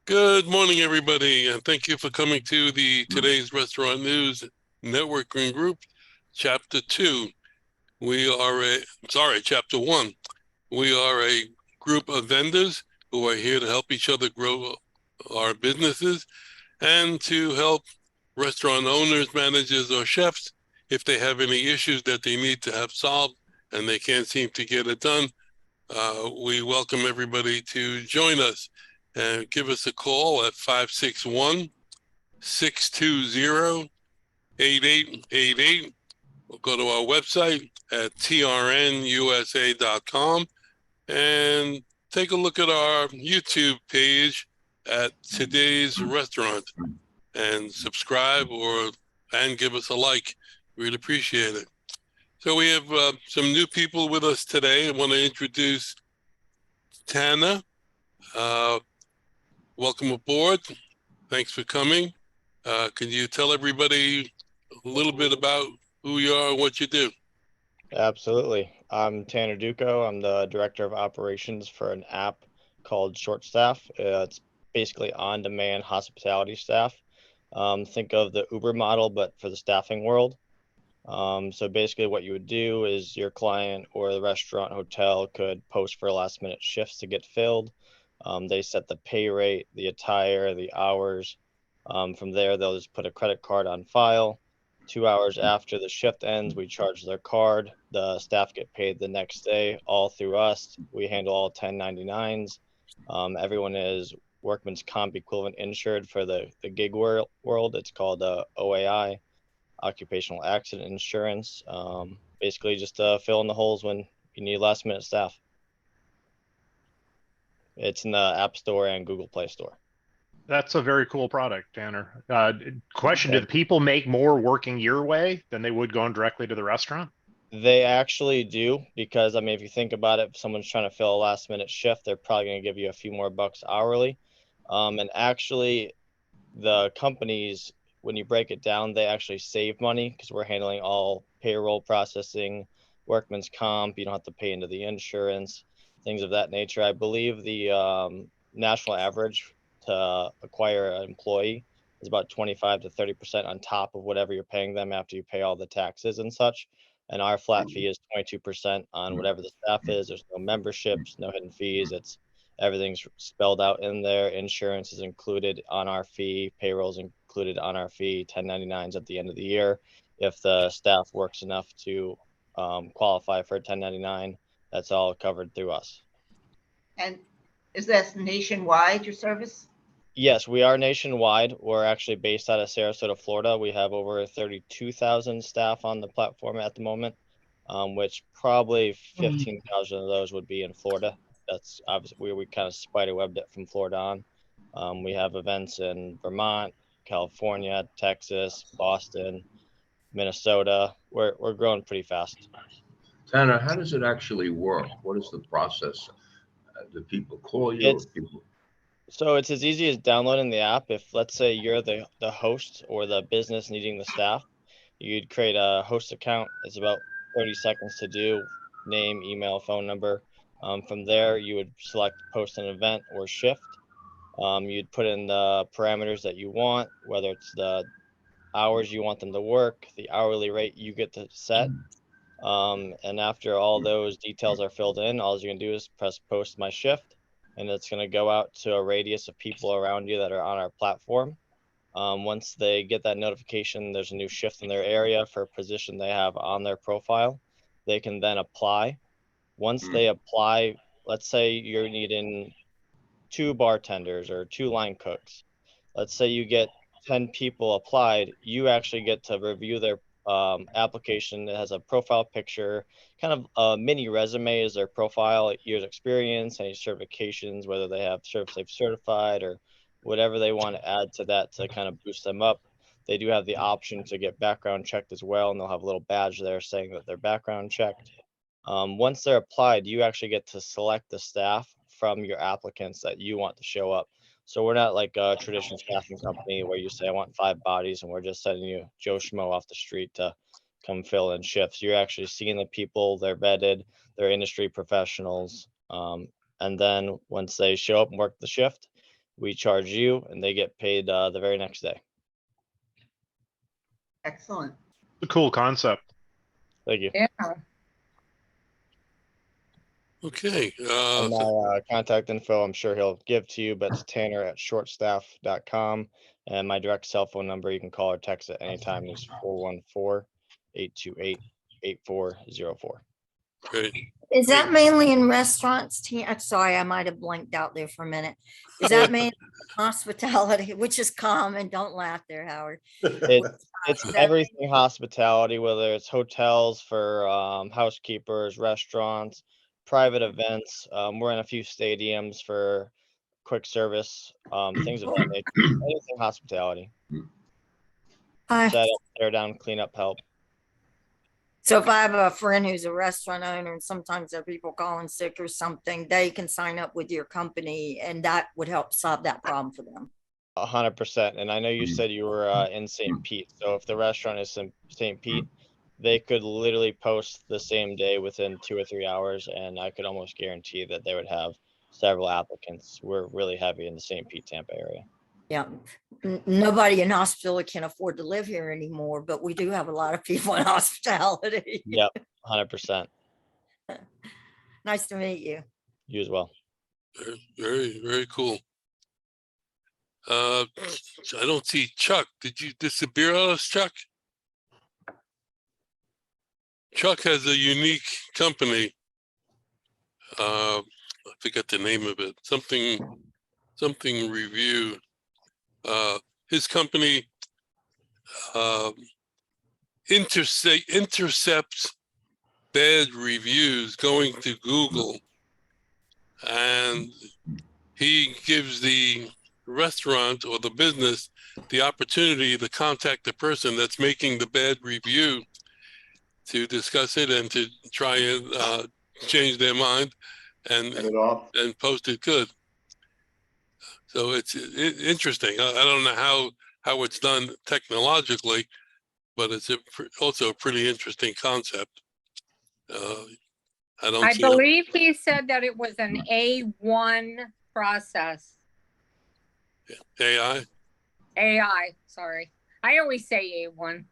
Good morning, everybody, and thank you for coming to the Today's Restaurant News Networking Group, Chapter 2. Chapter 1. We are a group of vendors who are here to help each other grow our businesses and to help restaurant owners, managers, or chefs if they have any issues that they need to have solved and they can't seem to get it done. We welcome everybody to join us and give us a call at 561-620-8888. We'll go to our website at trnusa.com and take a look at our YouTube page at Today's Restaurant and subscribe and give us a like. We'd appreciate it. So we have some new people with us today. I want to introduce Tanner. Welcome aboard. Thanks for coming. Can you tell everybody a little bit about who you are and what you do? Absolutely. I'm Tanner Duchow. I'm the Director of Operations for an app called ShortStaf. It's basically on-demand hospitality staff. Think of the Uber model, but for the staffing world. So basically what you would do is your client or the restaurant hotel could post for last-minute shifts to get filled. They set the pay rate, the attire, the hours. From there, they'll just put a credit card on file. 2 hours after the shift ends, we charge their card. The staff get paid the next day, all through us. We handle all 1099s. Everyone is workman's comp equivalent insured for the gig world. It's called OAI, occupational accident insurance. Basically just fill in the holes when you need last minute staff. It's in the App Store and Google Play Store. That's a very cool product, Tanner. Question, do the people make more working your way than they would going directly to the restaurant? They actually do, because I mean, if you think about it, if someone's trying to fill a last minute shift, they're probably going to give you a few more bucks hourly. And actually, the companies, when you break it down, they actually save money because we're handling all payroll processing, workman's comp. You don't have to pay into the insurance, things of that nature. I believe the national average to acquire an employee is about 25 to 30% on top of whatever you're paying them after you pay all the taxes and such. And our flat fee is 22% on whatever the staff is. There's no memberships, no hidden fees. Everything's spelled out in there. Insurance is included on our fee. Payroll is included on our fee. 1099s at the end of the year. If the staff works enough to qualify for a 1099, that's all covered through us. And is that nationwide, your service? Yes, we are nationwide. We're actually based out of Sarasota, Florida. We have over 32,000 staff on the platform at the moment, which probably 15,000 of those would be in Florida. That's obviously we kind of spiderwebbed it from Florida on. We have events in Vermont, California, Texas, Boston, Minnesota. We're growing pretty fast. Tanner, how does it actually work? What is the process? Do people call you? So it's as easy as downloading the app. If let's say you're the host or the business needing the staff, you'd create a host account. It's about 30 seconds to do. Name, email, phone number. From there, you would select post an event or shift. You'd put in the parameters that you want, whether it's the hours you want them to work, the hourly rate you get to set. And after all those details are filled in, all you're gonna do is press post my shift, and it's gonna go out to a radius of people around you that are on our platform. Once they get that notification, there's a new shift in their area for a position they have on their profile. They can then apply. Once they apply, let's say you're needing 2 bartenders or 2 line cooks. Let's say you get 10 people applied, you actually get to review their application. It has a profile picture, kind of a mini resume is their profile, years experience, any certifications, whether they have ServSafe certified or whatever they want to add to that to kind of boost them up. They do have the option to get background checked as well, and they'll have a little badge there saying that they're background checked. Once they're applied, you actually get to select the staff from your applicants that you want to show up. So we're not like a traditional staffing company where you say, I want 5 bodies and we're just sending you Joe Schmo off the street to come fill in shifts. You're actually seeing the people, they're vetted, they're industry professionals. And then once they show up and work the shift, We charge you, and they get paid the very next day. Excellent. It's a cool concept. Thank you. Yeah. Okay. And my contact info, I'm sure he'll give to you, but it's tanner@shortstaff.com. And my direct cell phone number, you can call or text at any time, is 414-828-8404. Great. Is that mainly in restaurants? I'm sorry, I might have blanked out there for a minute. Is that mainly hospitality, which is common? Don't laugh there, Howard. It's everything hospitality, whether it's hotels for housekeepers, restaurants, private events. We're in a few stadiums for quick service, things of that nature. Anything hospitality. Hi. Set up, tear down, clean up, help. So if I have a friend who's a restaurant owner and sometimes there are people calling sick or something, they can sign up with your company and that would help solve that problem for them. 100%. And I know you said you were in St. Pete. So if the restaurant is in St. Pete, they could literally post the same day within 2 or 3 hours, and I could almost guarantee that they would have several applicants. We're really heavy in the St. Pete, Tampa area. Yeah, nobody in hospitality can afford to live here anymore, but we do have a lot of people in hospitality. Yep, 100%. Nice to meet you. You as well. Very, very cool. I don't see Chuck. Did you disappear on us, Chuck? Chuck has a unique company. I forget the name of it. Something review. His company intercepts bad reviews going to Google, and he gives the restaurant or the business the opportunity to contact the person that's making the bad review to discuss it and to try and change their mind and post it good. So it's interesting. I don't know how it's done technologically, but it's also a pretty interesting concept. I believe he said that it was an A1 process. AI? AI, sorry. I always say A1.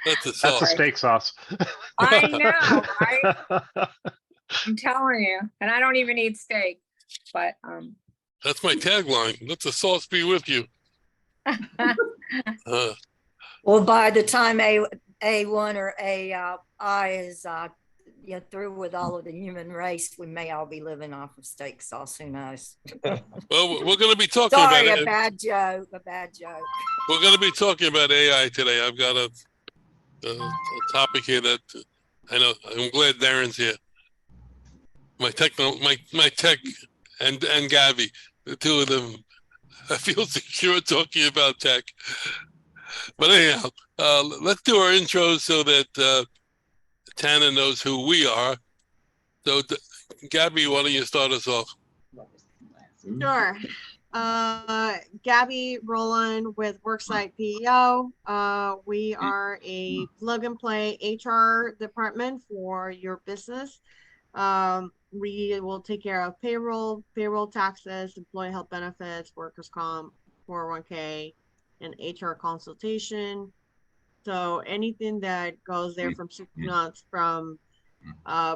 That's a That's sauce. a steak sauce. I know, I'm telling you. And I don't even eat steak, but That's my tagline. Let the sauce be with you. Well, by the time A1 or AI is through with all of the human race, we may all be living off of steak sauce. Who knows? Well, we're going to be talking Sorry, about a bad joke. We're going to be talking about AI today. I've got a topic here that I know. I'm glad Darren's here. My tech and Gabby, the two of them. I feel secure talking about tech. But anyhow, let's do our intros so that Tanner knows who we are. So, Gabby, why don't you start us off? Sure. Gabby Rowland with Worksite PEO. We are a plug and play HR department for your business. We will take care of payroll taxes, employee health benefits, workers' comp, 401k, and HR consultation. So anything that goes there from 6 months from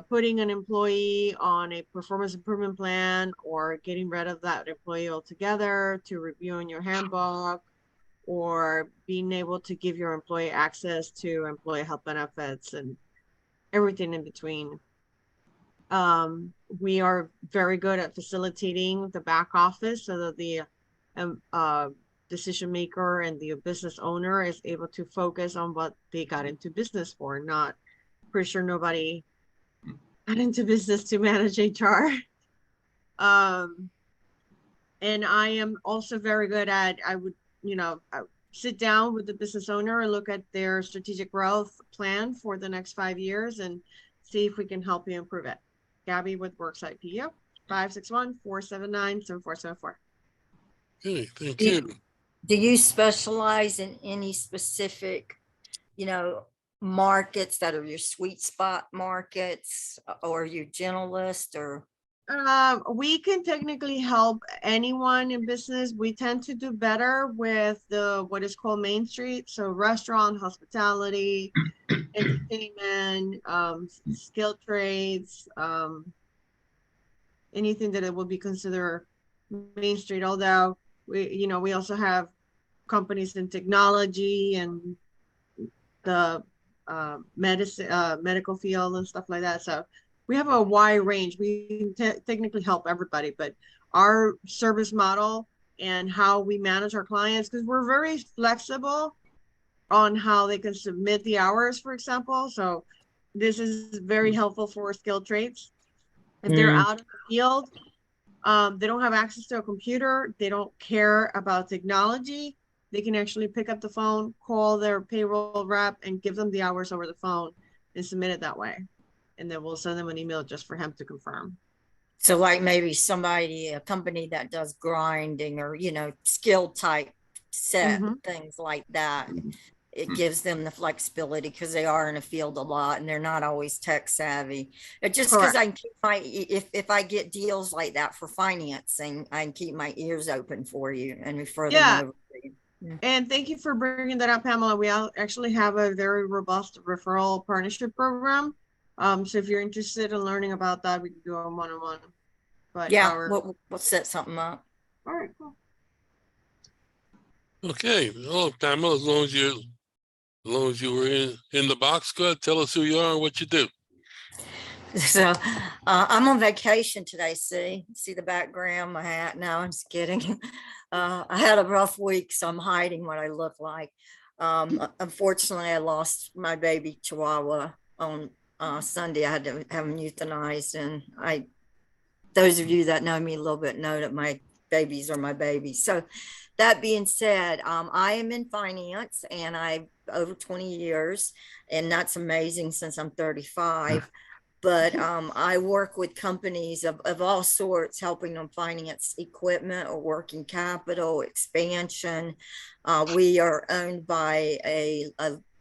putting an employee on a performance improvement plan or getting rid of that employee altogether, to reviewing your handbook, or being able to give your employee access to employee health benefits and everything in between. We are very good at facilitating the back office so that the decision maker and the business owner is able to focus on what they got into business for. Not pretty sure nobody got into business to manage HR. And I am also very good at, I would sit down with the business owner and look at their strategic growth plan for the next 5 years and see if we can help you improve it. Gabby with Worksite PEO, 561-479-7474. Hey, thank you. Do you specialize in any specific, markets that are your sweet spot markets, or your generalist, or We can technically help anyone in business. We tend to do better with the what is called Main Street, so restaurant, hospitality, entertainment, skilled trades, anything that it would be considered Main Street. Although we also have companies in technology and the medical field and stuff like that. So we have a wide range. We can technically help everybody, but our service model and how we manage our clients, because we're very flexible on how they can submit the hours, for example. So this is very helpful for skilled trades. If they're out of the field, they don't have access to a computer, they don't care about technology, they can actually pick up the phone, call their payroll rep, and give them the hours over the phone and submit it that way. And then we'll send them an email just for him to confirm. So like maybe a company that does grinding or, skill type set, things like that. It gives them the flexibility because they are in the field a lot and they're not always tech savvy. It just because I can keep if I get deals like that for financing, I can keep my ears open for you and refer them over to you. Yeah. And thank you for bringing that up, Pamela. We actually have a very robust referral partnership program. So if you're interested in learning about that, we can do a one-on-one. But yeah, we'll set something up. All right, cool. Okay. Well, Pamela, as long as you were in the box, go ahead, tell us who you are and what you do. So I'm on vacation today. See the background, my hat. No, I'm just kidding. I had a rough week, so I'm hiding what I look like. Unfortunately, I lost my baby Chihuahua on Sunday. I had to have him euthanized, and those of you that know me a little bit know that my babies are my babies. So that being said, I am in finance and I've over 20 years, and that's amazing since I'm 35. But I work with companies of all sorts, helping them finance equipment or working capital, expansion. We are owned by a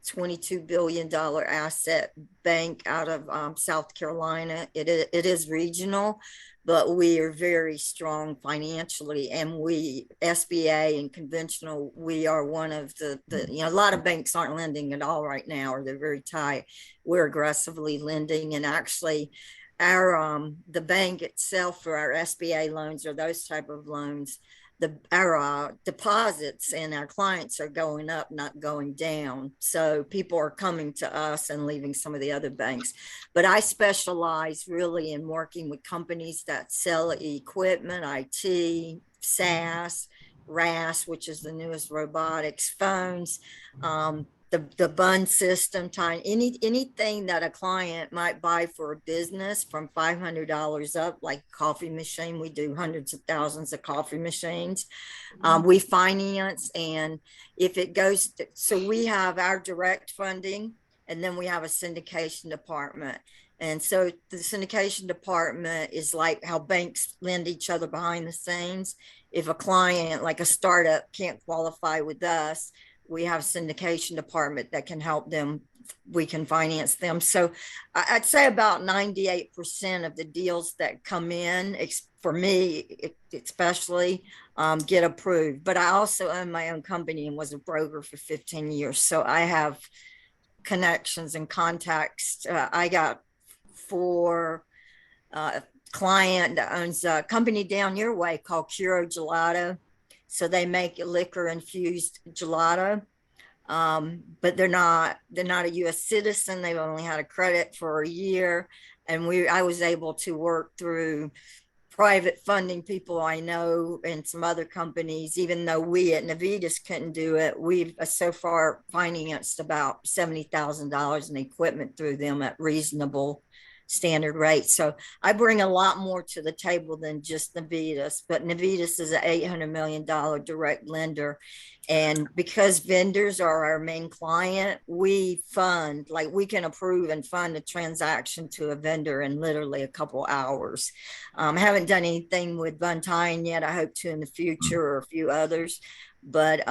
$22 billion asset bank out of South Carolina. It is regional, but we are very strong financially, and we SBA and conventional, we are one of the a lot of banks aren't lending at all right now, or they're very tight. We're aggressively lending, and actually our the bank itself for our SBA loans or those type of loans, our deposits and our clients are going up, not going down. So people are coming to us and leaving some of the other banks. But I specialize really in working with companies that sell equipment, IT, SaaS, RAS, which is the newest robotics, phones, the bun system, anything that a client might buy for a business from $500 up, like coffee machine. We do hundreds of thousands of coffee machines. We finance, and if it goes, so we have our direct funding, and then we have a syndication department. And so the syndication department is like how banks lend each other behind the scenes. If a client, like a startup, can't qualify with us, we have a syndication department that can help them. We can finance them. So I'd say about 98% of the deals that come in, for me especially, get approved. But I also own my own company and was a broker for 15 years. So I have connections and contacts. I got for client that owns a company down your way called Curo Gelato. So they make liquor infused gelato, but they're not a U.S. citizen. They've only had a credit for a year, and I was able to work through private funding people I know and some other companies. Even though we at Navitas couldn't do it, we've so far financed about $70,000 in equipment through them at reasonable standard rate. So I bring a lot more to the table than just Navitas, but Navitas is an $800 million direct lender. And because vendors are our main client, we fund, like we can approve and fund a transaction to a vendor in literally a couple hours. I haven't done anything with Buntine yet. I hope to in the future, or a few others, but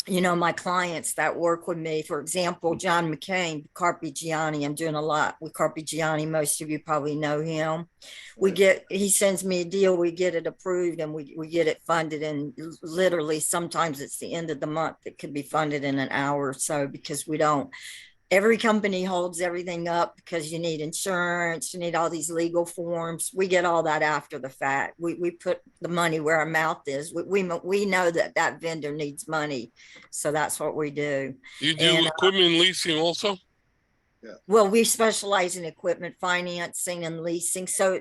you know, my clients that work with me, for example, John McCain, Carpigiani, I'm doing a lot with Carpigiani. Most of you probably know him. He sends me a deal, we get it approved, and we get it funded. And literally, sometimes it's the end of the month. It could be funded in an hour or so, because we don't, every company holds everything up because you need insurance, you need all these legal forms. We get all that after the fact. We put the money where our mouth is. We know that that vendor needs money, so that's what we do. You do And equipment leasing also? well, we specialize in equipment financing and leasing. So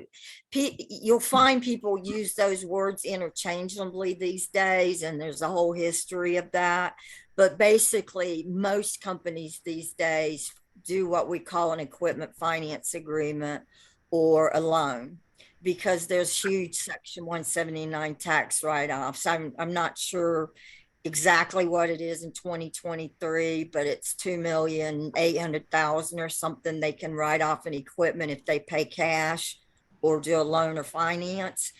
you'll find people use those words interchangeably these days, and there's a whole history of that. But basically, most companies these days do what we call an equipment finance agreement or a loan, because there's huge Section 179 tax write-offs. I'm not sure exactly what it is in 2023, but it's 2,800,000 or something they can write off in equipment if they pay cash or do a loan or finance.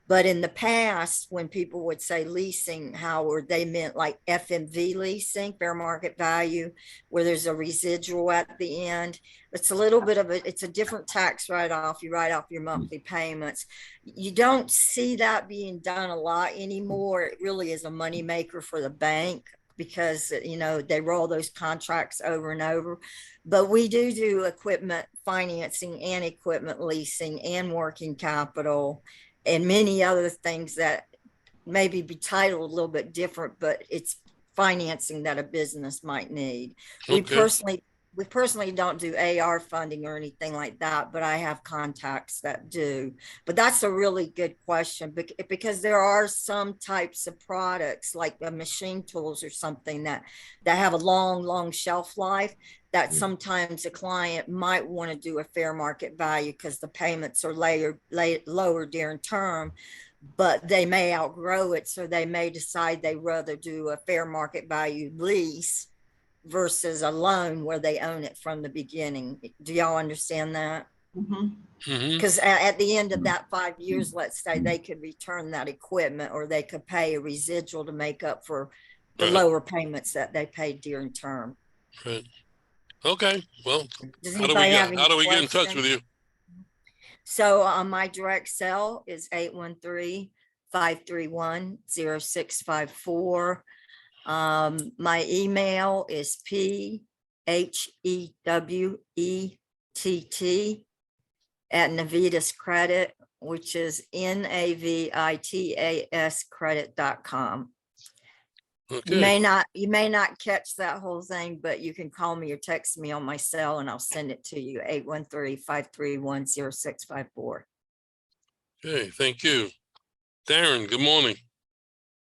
But in the past, when people would say leasing, Howard, they meant like FMV leasing, fair market value, where there's a residual at the end. It's a little bit of it's a different tax write-off. You write off your monthly payments. You don't see that being done a lot anymore. It really is a moneymaker for the bank, because, you know, they roll those contracts over and over. But we do equipment financing and equipment leasing and working capital and many other things that maybe be titled a little bit different, but it's financing that a business might need. Okay. We personally don't do AR funding or anything like that, but I have contacts that do. But that's a really good question, because there are some types of products like machine tools or something that have a long shelf life, that sometimes a client might want to do a fair market value because the payments are lower during term, but they may outgrow it. So they may decide they rather do a fair market value lease versus a loan where they own it from the beginning. Do y'all understand that? Because at the end of that 5 years, let's say, they could return that equipment, or they could pay a residual to make up for the lower payments that they paid during term. Right. Okay. Well, Does how do we anybody have any get in touch with questions? you? So my direct cell is 813-531-0654. My email is phewett Credit, which is NAVITAS credit.com. Okay. You may not catch that whole thing, but you can call me or text me on my cell and I'll send it to you, 813-531-0654. Okay, thank you. Darren, good morning.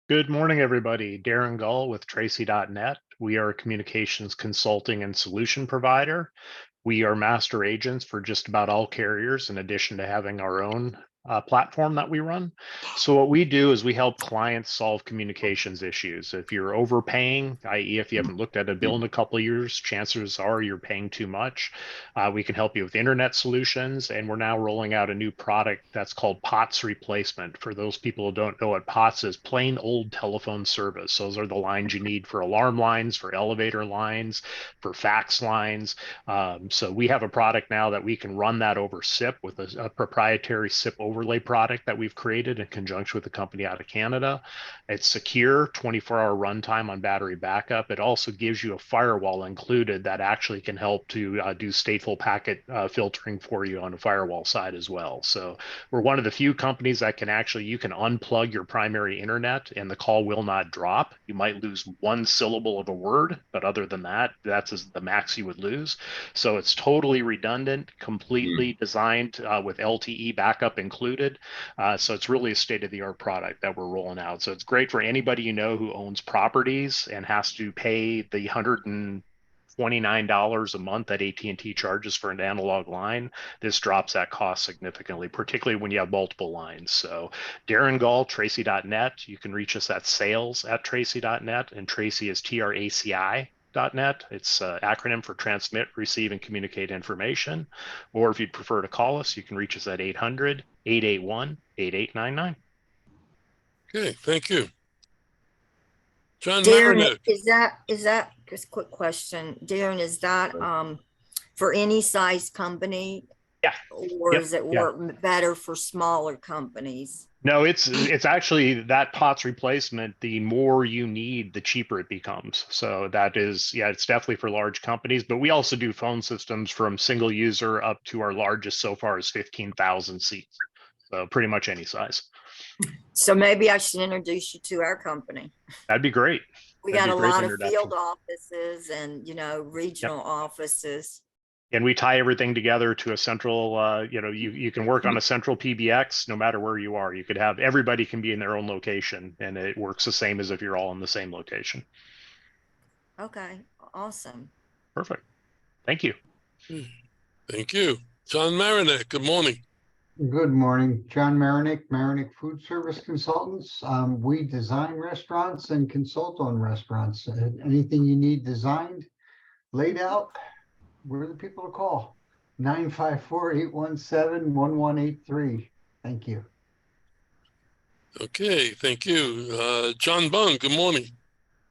Good morning, everybody. Darren Gull with Tracy.net. We are a communications consulting and solution provider. We are master agents for just about all carriers, in addition to having our own platform that we run. So what we do is we help clients solve communications issues. If you're overpaying, i.e. if you haven't looked at a bill in a couple of years, chances are you're paying too much. We can help you with internet solutions, and we're now rolling out a new product that's called POTS replacement. For those people who don't know what POTS is, plain old telephone service. Those are the lines you need for alarm lines, for elevator lines, for fax lines. So we have a product now that we can run that over SIP with a proprietary SIP overlay product that we've created in conjunction with a company out of Canada. It's secure, 24-hour runtime on battery backup. It also gives you a firewall included that actually can help to do stateful packet filtering for you on the firewall side as well. So we're one of the few companies that can actually, you can unplug your primary internet and the call will not drop. You might lose one syllable of a word, but other than that, that's the max you would lose. So it's totally redundant, completely designed with LTE backup included. So it's really a state-of-the-art product that we're rolling out. So it's great for anybody you know who owns properties and has to pay the $129 a month that AT&T charges for an analog line. This drops that cost significantly, particularly when you have multiple lines. So Darren Gull, Tracy.net. You can reach us at sales@tracy.net, and Tracy is TRACI.net. It's an acronym for transmit, receive, and communicate information. Or if you'd prefer to call us, you can reach us at 800-881-8899. Okay, thank you. John Darren, Marinette. is that just a quick question? Darren, is that for any size company? Yeah. Or Yep. does it Yeah. work better for smaller companies? No, it's actually that POTS replacement. The more you need, the cheaper it becomes. So that is, yeah, it's definitely for large companies. But we also do phone systems from single user up to our largest so far is 15,000 seats. So pretty much any size. So maybe I should introduce you to our company. That'd be great. We That'd got be a great lot of introduction. field offices and, you know, regional offices. And we tie everything together to a central, you know, you can work on a central PBX no matter where you are. You could have everybody can be in their own location and it works the same as if you're all in the same location. Okay, awesome. Perfect. Thank you. Thank you. John Marinette, good morning. Good morning, John Marinick, Marinick Food Service Consultants. We design restaurants and consult on restaurants. Anything you need designed, laid out, we're the people to call. 954-817-1183. Thank you. Okay, thank you. John Bung, good morning.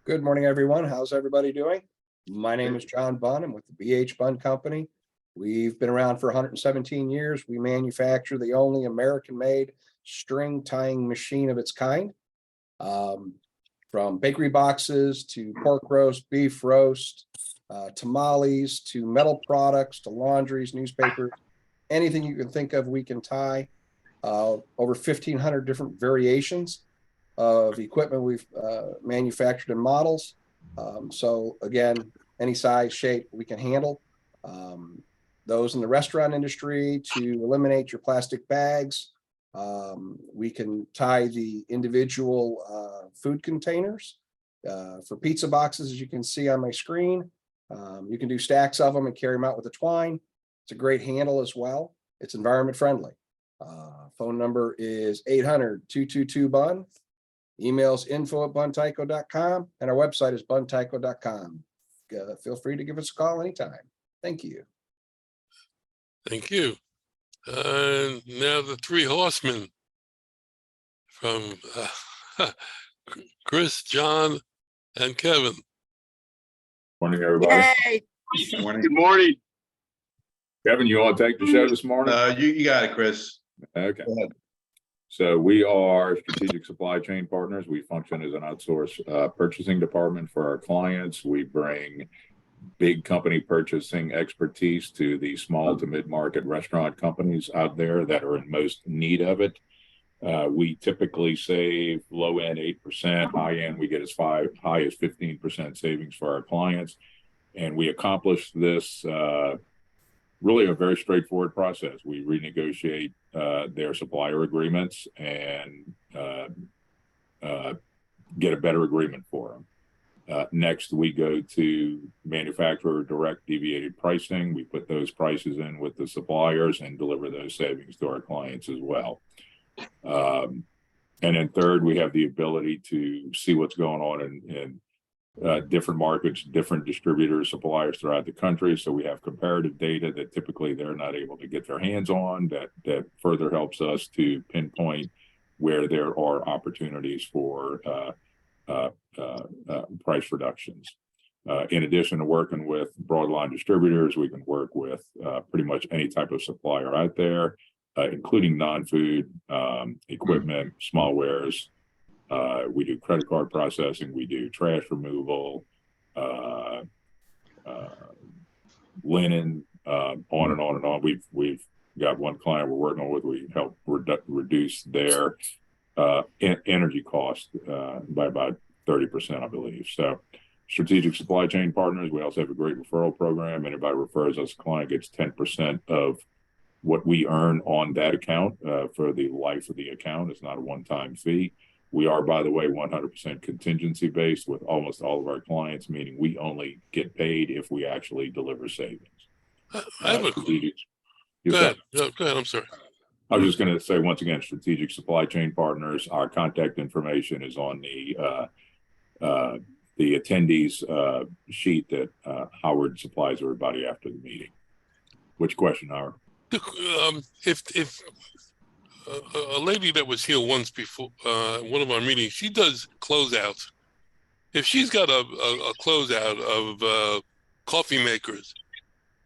Good morning, everyone. How's everybody doing? My name is John Bunn. I'm with the BH Bunn Company. We've been around for 117 years. We manufacture the only American-made string tying machine of its kind. From bakery boxes to pork roast, beef roast, tamales, to metal products, to laundries, newspapers, anything you can think of, we can tie. Over 1,500 different variations of equipment we've manufactured in models. So again, any size, shape we can handle. Those in the restaurant industry to eliminate your plastic bags. We can tie the individual food containers for pizza boxes, as you can see on my screen. You can do stacks of them and carry them out with a twine. It's a great handle as well. It's environment friendly. Phone number is 800-222-BUN. Emails info@buntyco.com, and our website is buntyco.com. Feel free to give us a call anytime. Thank you. Thank you. Now the three horsemen from Chris, John, and Kevin. Morning, everybody. Yay. Morning. Good morning. Kevin, you want to take the show this morning? You got it, Chris. Okay. So we are strategic supply chain partners. We function as an outsourced purchasing department for our clients. We bring big company purchasing expertise to the small to mid-market restaurant companies out there that are in most need of it. We typically save low end 8%, high end we get as high as 15% savings for our clients. And we accomplish this really a very straightforward process. We renegotiate their supplier agreements and get a better agreement for them. Next, we go to manufacturer direct deviated pricing. We put those prices in with the suppliers and deliver those savings to our clients as well. And then third, we have the ability to see what's going on in different markets, different distributors, suppliers throughout the country. So we have comparative data that typically they're not able to get their hands on that further helps us to pinpoint where there are opportunities for price reductions. In addition to working with broadline distributors, we can work with pretty much any type of supplier out there, including non-food equipment, small wares. We do credit card processing, we do trash removal, linen, on and on and on. We've got one client we're working with. We help reduce their energy cost by about 30%, I believe. So strategic supply chain partners, we also have a great referral program. Anybody refers us, a client gets 10% of what we earn on that account for the life of the account. It's not a one-time fee. We are, by the way, 100% contingency based with almost all of our clients, meaning we only get paid if we actually deliver savings. I have a Go ahead. Go ahead. I'm sorry. I was just going to say, once again, strategic supply chain partners, our contact information is on the attendees sheet that Howard supplies everybody after the meeting. Which question, Howard? If a lady that was here once before one of our meetings, she does closeouts. if she's got a closeout of coffee makers,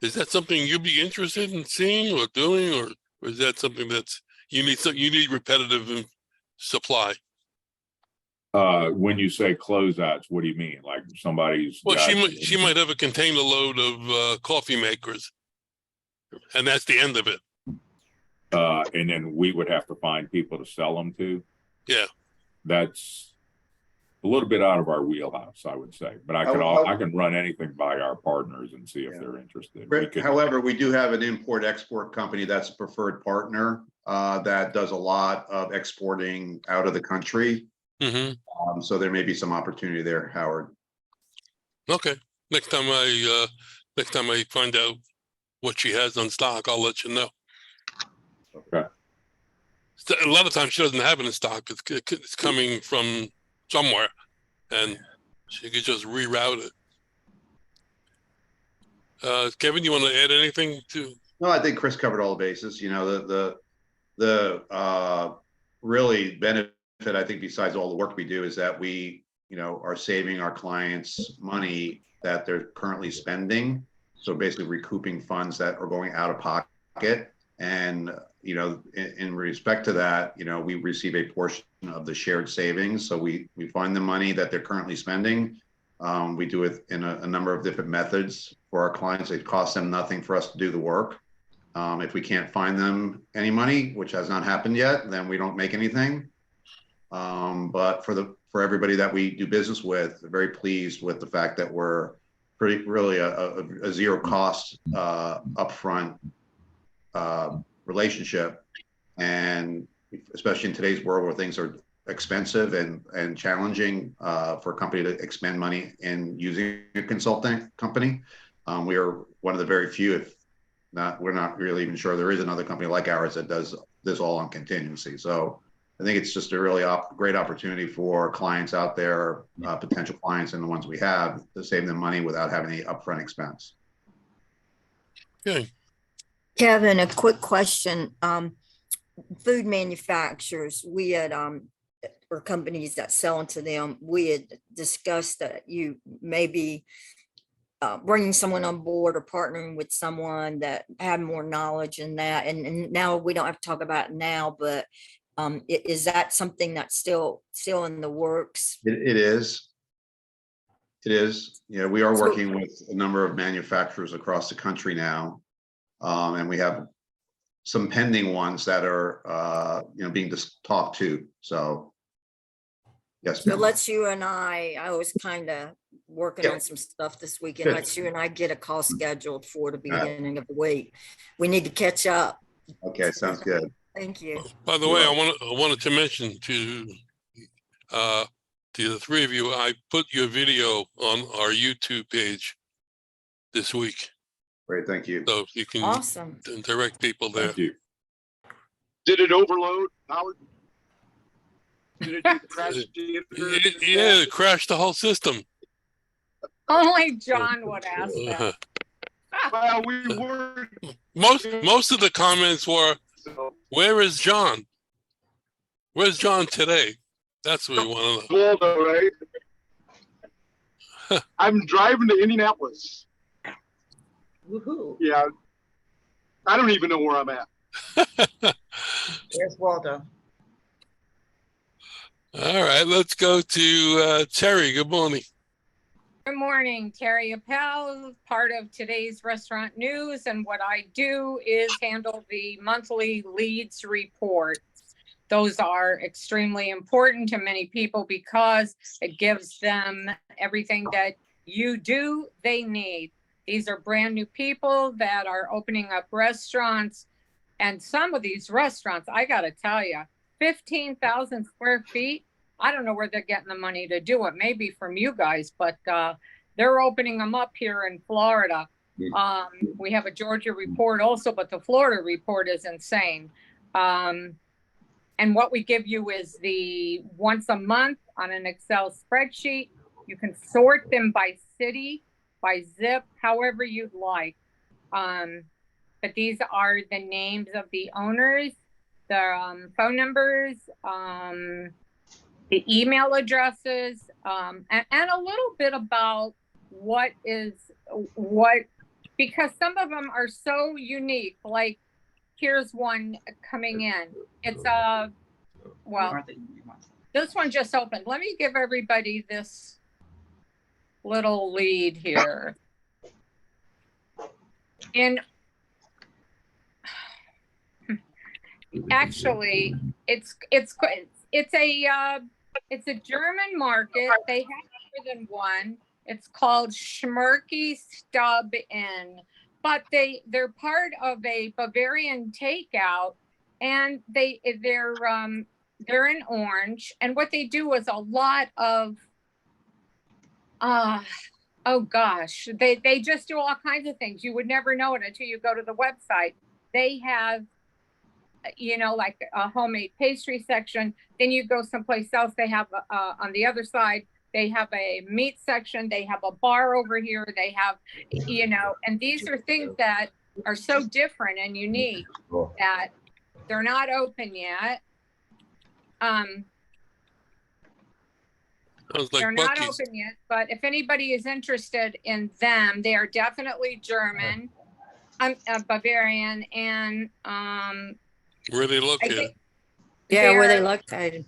is that something you'd be interested in seeing or doing, or is that something that's you need repetitive supply? When you say closeouts, what do you mean? Like somebody's Well, got, she might have a container load of coffee makers, and that's the end of it. and then we would have to find people to sell them to. Yeah, that's a little bit out of our wheelhouse, I would say. But I can run anything by our partners and see if they're interested. However, we do have an import-export company that's a preferred partner that does a lot of exporting out of the country. Mm-hmm. So there may be some opportunity there, Howard. Okay. Next time I find out what she has on stock, I'll let you know. Okay. A lot of times she doesn't have it in stock. It's coming from somewhere, and she could just reroute it. Kevin, you want to add anything to? No, I think Chris covered all the bases. You know, the really benefit, I think, besides all the work we do, is that we, you know, are saving our clients money that they're currently spending. So basically recouping funds that are going out of pocket. And, you know, in respect to that, you know, we receive a portion of the shared savings. So we find the money that they're currently spending. We do it in a number of different methods for our clients. It costs them nothing for us to do the work. If we can't find them any money, which has not happened yet, then we don't make anything. But for everybody that we do business with, very pleased with the fact that we're really a zero cost upfront relationship, and especially in today's world where things are expensive and challenging for a company to expend money in using a consulting company. We are one of the very few, if not, we're not really even sure there is another company like ours that does this all on contingency. So I think it's just a really great opportunity for clients out there, potential clients and the ones we have, to save them money without having any upfront expense. Okay. Kevin, a quick question. Food manufacturers, we had, or companies that sell into them, we had discussed that you may be bringing someone on board or partnering with someone that had more knowledge in that. And now we don't have to talk about it now, but is that something that's still in the works? It is. It is. You know, we are working with a number of manufacturers across the country now. And we have some pending ones that are, you know, being talked to. So, yes. So let's you and I was kind of working on some stuff this weekend. Let's you and I get a call scheduled for the beginning of the week. We need to catch up. Okay, sounds good. Thank you. By the way, I wanted to mention to the three of you, I put your video on our YouTube page this week. Great, thank you. So you can awesome direct people there. Thank you. Did it overload, Howard? Did it crash? Yeah, it crashed the whole system. Only John would ask that. Well, we were. Most of the comments were, "Where is John? Where's John today?" That's what we want to know. Waldo, right? I'm driving to Indianapolis. Woohoo! Yeah, I don't even know where I'm at. There's Waldo. All right, let's go to Terry. Good morning. Good morning, Terry Appel, part of today's restaurant news, and what I do is handle the monthly leads report. Those are extremely important to many people because it gives them everything that they need. These are brand new people that are opening up restaurants, and some of these restaurants, I got to tell you, 15,000 square feet. I don't know where they're getting the money to do it. Maybe from you guys, but they're opening them up here in Florida. We have a Georgia report also, but the Florida report is insane. And what we give you is the once a month on an Excel spreadsheet. You can sort them by city, by zip, however you'd like. But these are the names of the owners, the phone numbers, the email addresses, and a little bit about what, because some of them are so unique. Like, here's one coming in. It's well, this one just opened. Let me give everybody this little lead here. Actually, it's a German market. They have more than one. It's called Schmirky Stub Inn, but they're part of a Bavarian takeout, and they're in Orange, and what they do is a lot of oh gosh, they just do all kinds of things. You would never know it until you go to the website. They have, you know, like a homemade pastry section. Then you go someplace else, they have on the other side, they have a meat section, they have a bar over here, they have, you know, and these are things that are so different and unique that they're not open yet. They're not open yet, but if anybody is interested in them, they are definitely German, Bavarian, and where are they located? Yeah, where they located?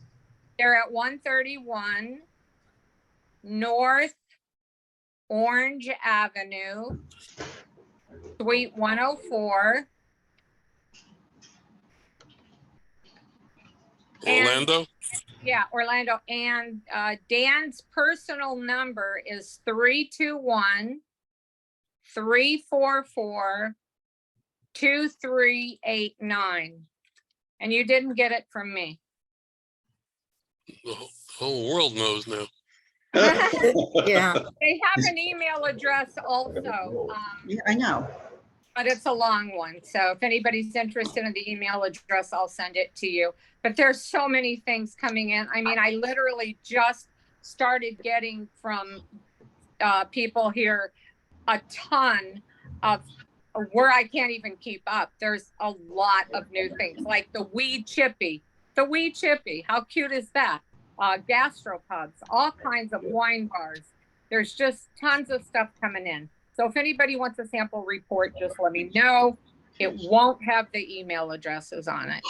They're at 131 North Orange Avenue, Suite 104. Orlando? Yeah, Orlando. And Dan's personal number is 321-344-2389. And you didn't get it from me. The whole world knows now. Yeah. They have an email address also. Yeah, I know. But it's a long one. So if anybody's interested in the email address, I'll send it to you. But there's so many things coming in. I mean, I literally just started getting from people here a ton of where I can't even keep up. There's a lot of new things, like the Wee Chippy. The Wee Chippy, how cute is that? Gastropubs, all kinds of wine bars. There's just tons of stuff coming in. So if anybody wants a sample report, just let me know. It won't have the email addresses on it.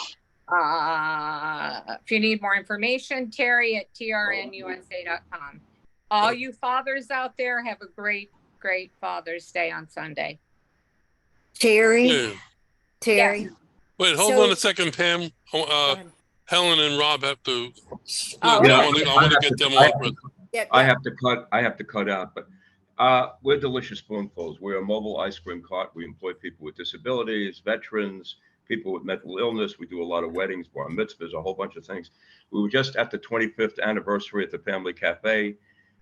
If you need more information, Terry@trnusa.com. All you fathers out there, have a great, great Father's Day on Sunday. Terry? Yeah. Terry? Yes. Wait, hold on a second, Pam. Helen and Rob have to. I want to get them on. I have to cut out, but we're Delicious Spoonfuls. We're a mobile ice cream cart. We employ people with disabilities, veterans, people with mental illness. We do a lot of weddings, bar mitzvahs, a whole bunch of things. We were just at the 25th anniversary at the Family Cafe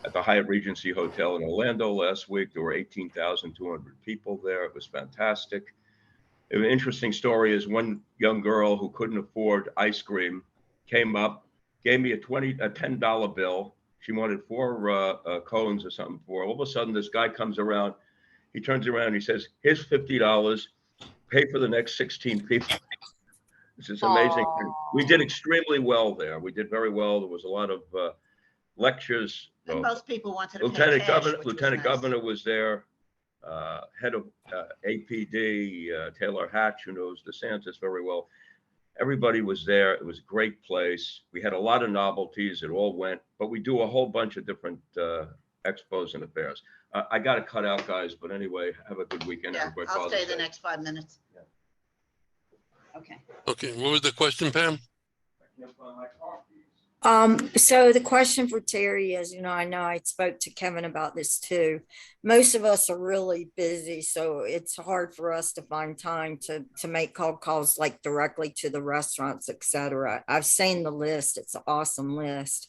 at the Hyatt Regency Hotel in Orlando last week. There were 18,200 people there. It was fantastic. An interesting story is one young girl who couldn't afford ice cream came up, gave me a $10 bill. She wanted 4 cones or something for her. All of a sudden, this guy comes around. He turns around. He says, "Here's $50. Pay for the next 16 people." This is amazing. Aww. We did extremely well there. We did very well. There was a lot of lectures. And most people wanted to pay Lieutenant cash, Governor, which was Lieutenant nice. Governor was there. Head of APD, Taylor Hatch, who knows DeSantis very well. Everybody was there. It was a great place. We had a lot of novelties. It all went, but we do a whole bunch of different expos and affairs. I got to cut out, guys, but anyway, have a good weekend. Yeah, Everybody. I'll Father's stay the Day. next 5 minutes. Okay. Okay, what was the question, Pam? So the question for Terry is, you know I spoke to Kevin about this too. Most of us are really busy, so it's hard for us to find time to make cold calls like directly to the restaurants, etc. I've seen the list. It's an awesome list.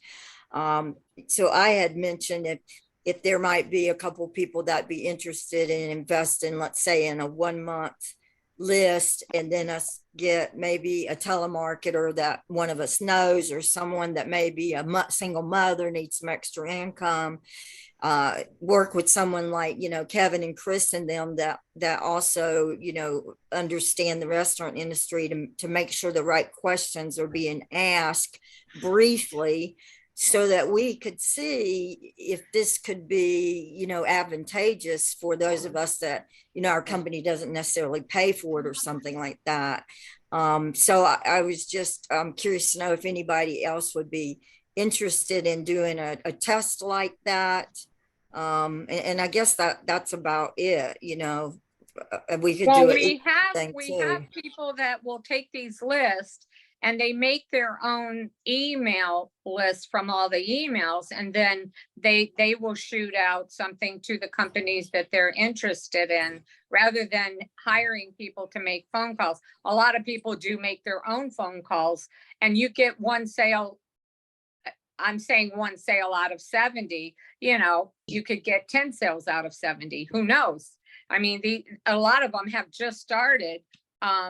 So I had mentioned if there might be a couple people that'd be interested in investing, let's say in a 1 month list, and then us get maybe a telemarketer that one of us knows, or someone that may be a single mother, needs some extra income, work with someone like Kevin and Chris and them that also understand the restaurant industry to make sure the right questions are being asked briefly, so that we could see if this could be, advantageous for those of us that, our company doesn't necessarily pay for it or something like that. So I was just curious to know if anybody else would be interested in doing a test like that. And I guess that's about it, we could Well, do we it. have people that will take these lists and they make their own email list from all the emails, and then they will shoot out something to the companies that they're interested in, rather than hiring people to make phone calls. A lot of people do make their own phone calls, and you get one sale. I'm saying one sale out of 70, you could get 10 sales out of 70. Who knows? I mean, a lot of them have just started.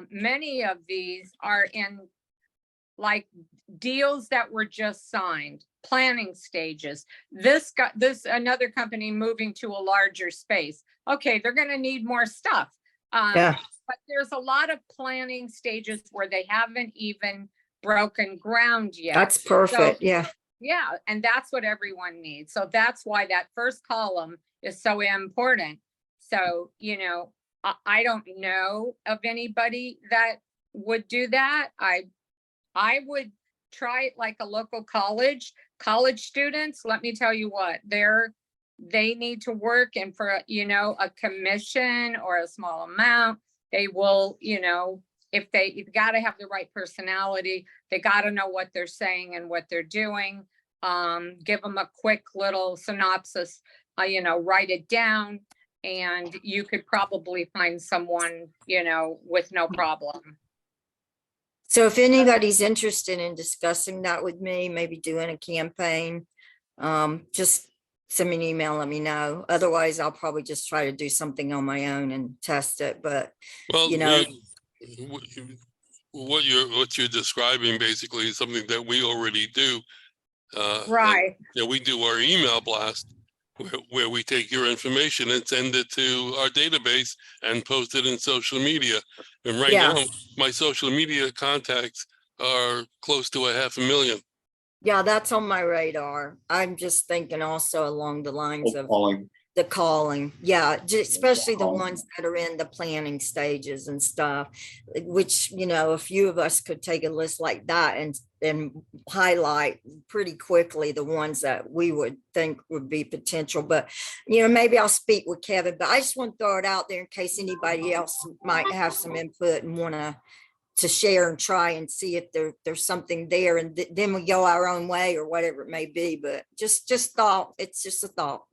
Many of these are in like deals that were just signed, planning stages. This another company moving to a larger space. Okay, they're going to need more stuff. Yeah. But there's a lot of planning stages where they haven't even broken ground yet. That's perfect. So, yeah, and that's what everyone needs. So that's why that first column is so important. So, I don't know of anybody that would do that. I would try it like a local college students. Let me tell you what, they need to work, and for, a commission or a small amount, they will, you've got to have the right personality. They got to know what they're saying and what they're doing. Give them a quick little synopsis, write it down, and you could probably find someone, with no problem. So if anybody's interested in discussing that with me, maybe doing a campaign, just send me an email, let me know. Otherwise, I'll probably just try to do something on my own and test it. But, Well, what you're describing basically is something that we already do. Right. We do our email blast where we take your information and send it to our database and post it in social media. And right now, my social media contacts are close to 500,000. Yeah, that's on my radar. I'm just thinking also along the lines of the calling. Yeah, especially the ones that are in the planning stages and stuff, which, a few of us could take a list like that and highlight pretty quickly the ones that we would think would be potential. But, maybe I'll speak with Kevin, but I just want to throw it out there in case anybody else might have some input and want to share and try and see if there's something there, and then we go our own way or whatever it may be. But just thought, it's just a thought.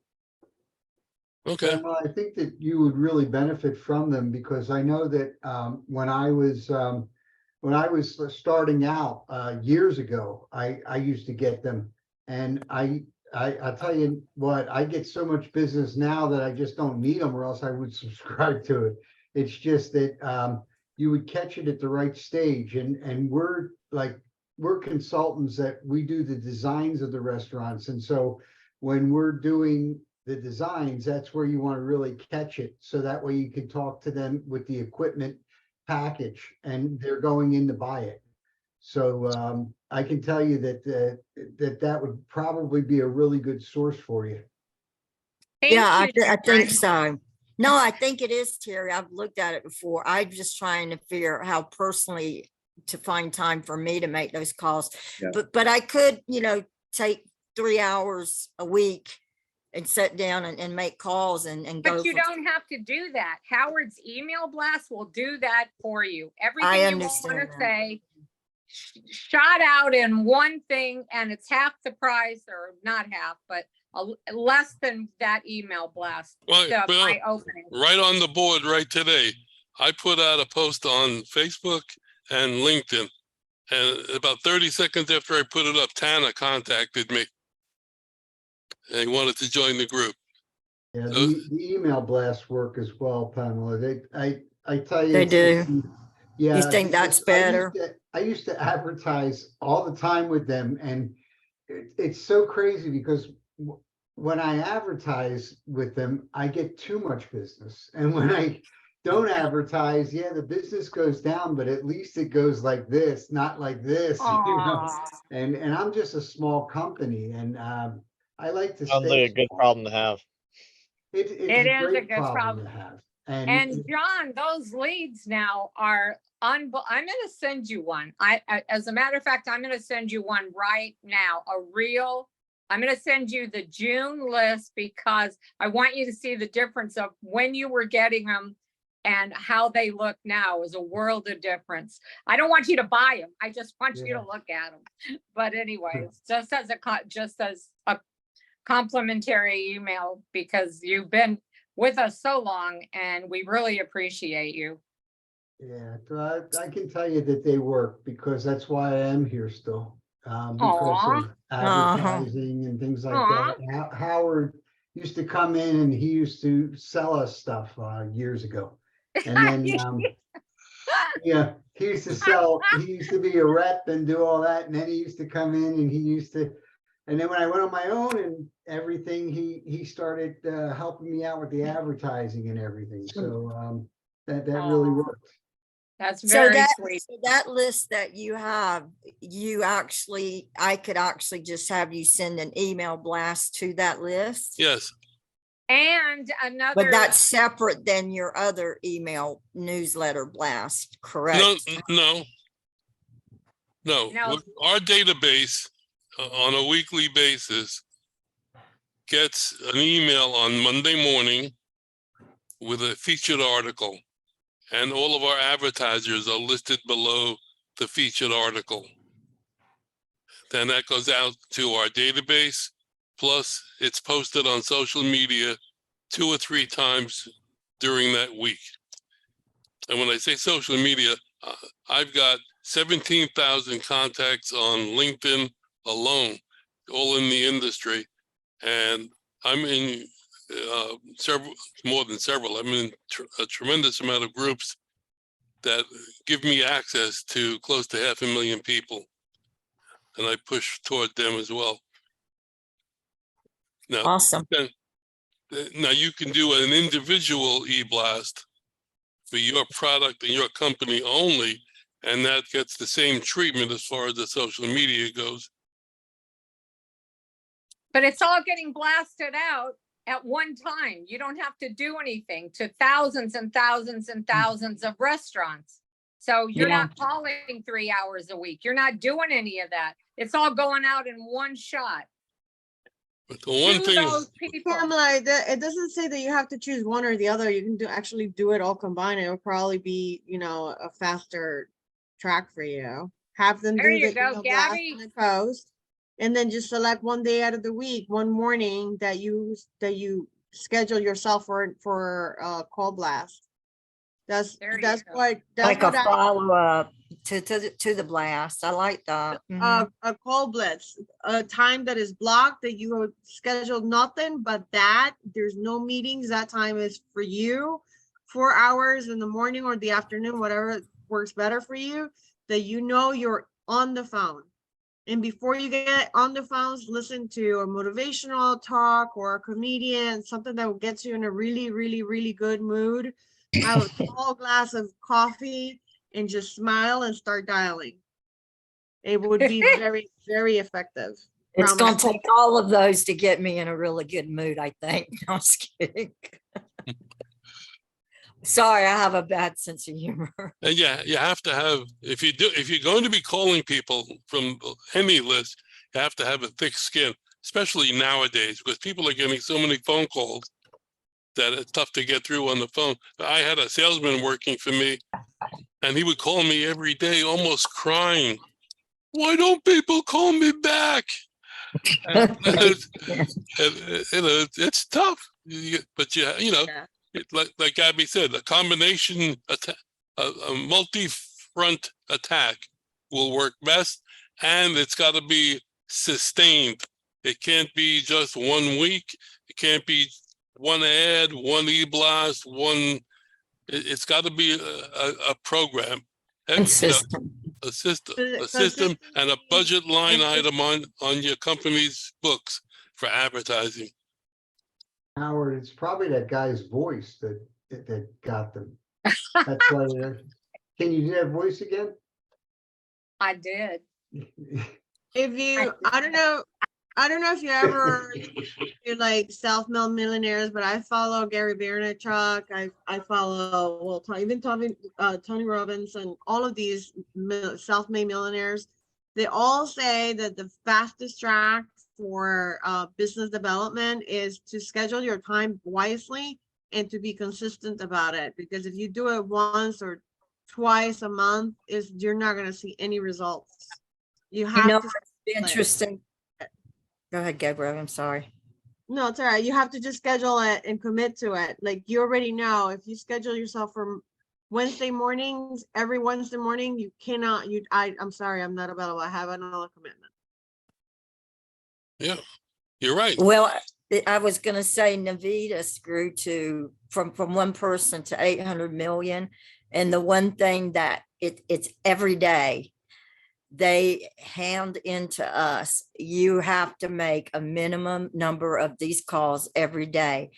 Okay. Well, I think that you would really benefit from them, because I know that when I was starting out years ago, I used to get them, and I'll tell you what, I get so much business now that I just don't need them, or else I would subscribe to it. It's just that you would catch it at the right stage, and we're consultants that we do the designs of the restaurants, and so when we're doing the designs, that's where you want to really catch it, so that way you can talk to them with the equipment package and they're going in to buy it. So I can tell you that would probably be a really good source for you. I think so. No, I think it is, Terry. I've looked at it before. I'm just trying to figure out how personally to find time for me to make those calls. Yeah. But I could, take 3 hours a week and sit down and make calls and go. But you don't have to do that. Howard's email blast will do that for you. Everything you want to say shot out in one thing, and it's half the price, or not half, but less than that email blast. My opening. Right on the board right today. I put out a post on Facebook and LinkedIn, and about 30 seconds after I put it up, Tanner contacted me. And he wanted to join the group. Yeah, the email blasts work as well, Pamela. I tell you, they do. Yeah, you think that's better? I used to advertise all the time with them, and it's so crazy because when I advertise with them, I get too much business, and when don't advertise, yeah, the business goes down, but at least it goes like this, not like this, you know? Aw. And I'm just a small company, and I like to Sounds like stay a good small. problem to have. It's It a is a great good problem problem. to have. And John, those leads now are I'm going to send you one. As a matter of fact, I'm going to send you one right now. I'm going to send you the June list because I want you to see the difference of when you were getting them and how they look now is a world of difference. I don't want you to buy them. I just want you to look at them. But anyways, just as a complimentary email, because you've been with us so long and we really appreciate you. Yeah, so I can tell you that they work, because that's why I am here still. Because Aw. of advertising and things like that. Howard used to come in and he used to sell us stuff years ago. And then yeah, he used to be a rep and do all that, and then he used to come in and and then when I went on my own and everything, he started helping me out with the advertising and everything. So that really worked. That's So very that, sweet. that list that you have, I could actually just have you send an email blast to that list. Yes. And another. But that's separate than your other email newsletter blast, correct? No. Our database on a weekly basis gets an email on Monday morning with a featured article, and all of our advertisers are listed below the featured article. Then that goes out to our database, plus it's posted on social media 2 or 3 times during that week. And when I say social media, I've got 17,000 contacts on LinkedIn alone, all in the industry. And I'm in more than several. I'm in a tremendous amount of groups that give me access to close to 500,000 people. And I push toward them as well. Now, awesome. Now you can do an individual e-blast for your product and your company only, and that gets the same treatment as far as the social media goes. But it's all getting blasted out at one time. You don't have to do anything to thousands and thousands and thousands of restaurants. So you're not calling 3 hours a week. You're not doing any of that. It's all going out in one shot. But the one thing, Pamela, it doesn't say that you have to choose one or the other. You can actually do it all combined. It will probably be, a faster track for you. Have them There do you the go, email blast Gabby. on the coast, and then just select one day out of the week, one morning that you schedule yourself for a call blast. That's what like a follow-up to the blast. I like that. A call blitz, a time that is blocked, that you scheduled nothing but that. There's no meetings. That time is for you, 4 hours in the morning or the afternoon, whatever works better for you, that you're on the phone. And before you get on the phones, listen to a motivational talk or a comedian, something that will get you in a really, really, really good mood. Have a tall glass of coffee and just smile and start dialing. It would be very, very effective. It's going to take all of those to get me in a really good mood, I think. No, I'm just kidding. Sorry, I have a bad sense of humor. and yeah, you have to have, if you're going to be calling people from any list, you have to have a thick skin, especially nowadays, because people are getting so many phone calls that it's tough to get through on the phone. I had a salesman working for me, and he would call me every day, almost crying. Why don't people call me back? It's tough, but like Gabby said, a combination attack, a multi-front attack will work best, and it's got to be sustained. It can't be just 1 week. It can't be one ad, one e-blast, it's got to be a program. A system and a budget line item on your company's books for advertising. Howard, it's probably that guy's voice that got them. That's why, can you do that voice again? I did. If you, I don't know if you ever do like self-made millionaires, but I follow Gary Vaynerchuk. I follow, well, even Tony Robbins and all of these self-made millionaires. They all say that the fastest track for business development is to schedule your time wisely and to be consistent about it. Because if you do it once or twice a month, you're not going to see any results. You have to. Interesting. Go ahead, Gabriel. I'm sorry. No, it's all right. You have to just schedule it and commit to it. Like you already know, if you schedule yourself for Wednesday mornings, every Wednesday morning, you cannot, I'm sorry, I'm not available. I have another commitment. Yeah, you're right. Well, I was going to say Navitas grew from one person to 800 million. And the one thing that it's every day they hand into us, you have to make a minimum number of these calls every day.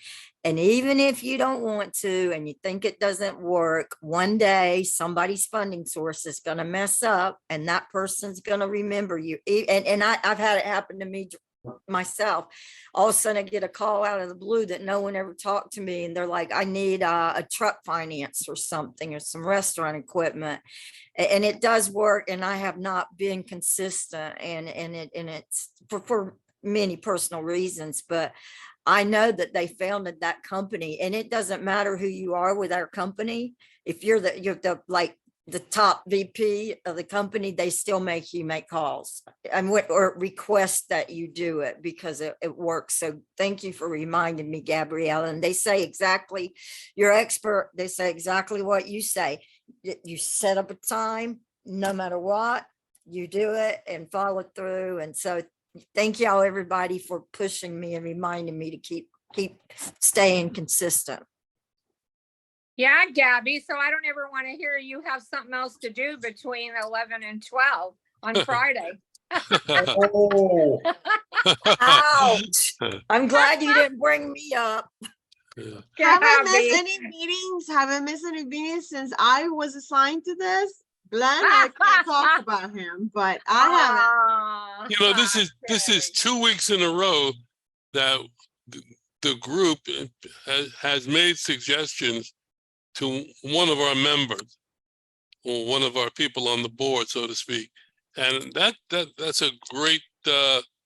And even if you don't want to, and you think it doesn't work, one day somebody's funding source is going to mess up and that person's going to remember you. And I've had it happen to me myself. All of a sudden I get a call out of the blue that no one ever talked to me. And they're like, I need a truck finance or something, or some restaurant equipment. And it does work. And I have not been consistent, and it's for many personal reasons, but I know that they founded that company, and it doesn't matter who you are with our company. If you're the like the top VP of the company, they still make you make calls or request that you do it because it works. So thank you for reminding me, Gabrielle. And they say exactly, you're expert. They say exactly what you say. You set up a time, no matter what, you do it and follow through. And so thank y'all, everybody, for pushing me and reminding me to keep staying consistent. Yeah, Gabby. So I don't ever want to hear you have something else to do between 11 and 12 on Friday. Oh, Ouch. I'm glad you didn't bring me up. Haven't missed any meetings. Haven't missed any meetings since I was assigned to this. Glenn, I can't talk about him, but I haven't. You know, this is 2 weeks in a row that the group has made suggestions to one of our members or one of our people on the board, so to speak. And that's a great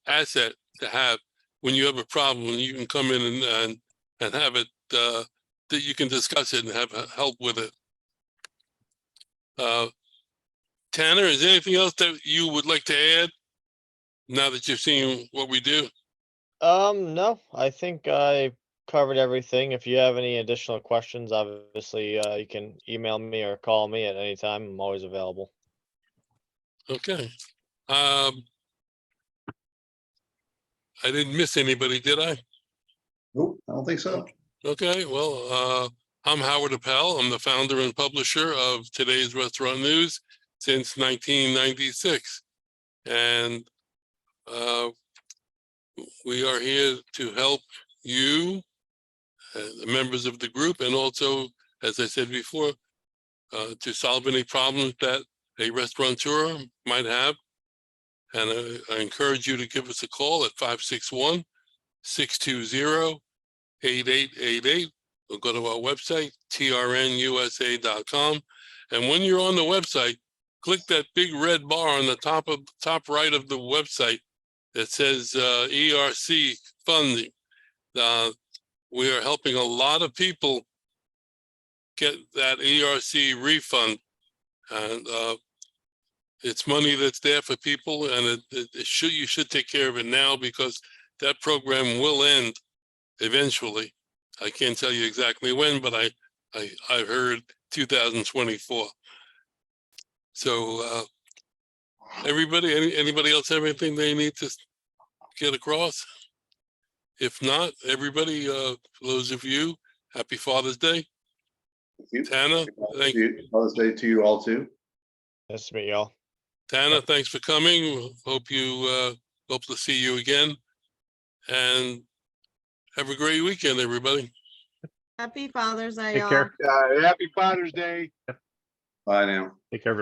asset to have when you have a problem, and you can come in and have it, that you can discuss it and have help with it. Tanner, is there anything else that you would like to add now that you've seen what we do? No, I think I covered everything. If you have any additional questions, obviously, you can email me or call me at any time. I'm always available. Okay. I didn't miss anybody, did I? Nope, I don't think so. Okay, well, I'm Howard Appel. I'm the founder and publisher of Today's Restaurant News since 1996. And we are here to help you, the members of the group, and also, as I said before, to solve any problems that a restaurateur might have. And I encourage you to give us a call at 561-620-8888, or go to our website, trnusa.com. And when you're on the website, click that big red bar on the top right of the website that says ERC funding. We are helping a lot of people get that ERC refund, and it's money that's there for people, and you should take care of it now, because that program will end eventually. I can't tell you exactly when, but I've heard 2024. So anybody else have anything they need to get across? If not, everybody, for those of you, happy Father's Day. Thank you. Tana, thank you. Father's Day to you all too. Nice to meet y'all. Tana, thanks for coming. Hope to see you again. And have a great weekend, everybody. Happy Father's Day, Take y'all. care. Happy Father's Day. Bye now. Take care.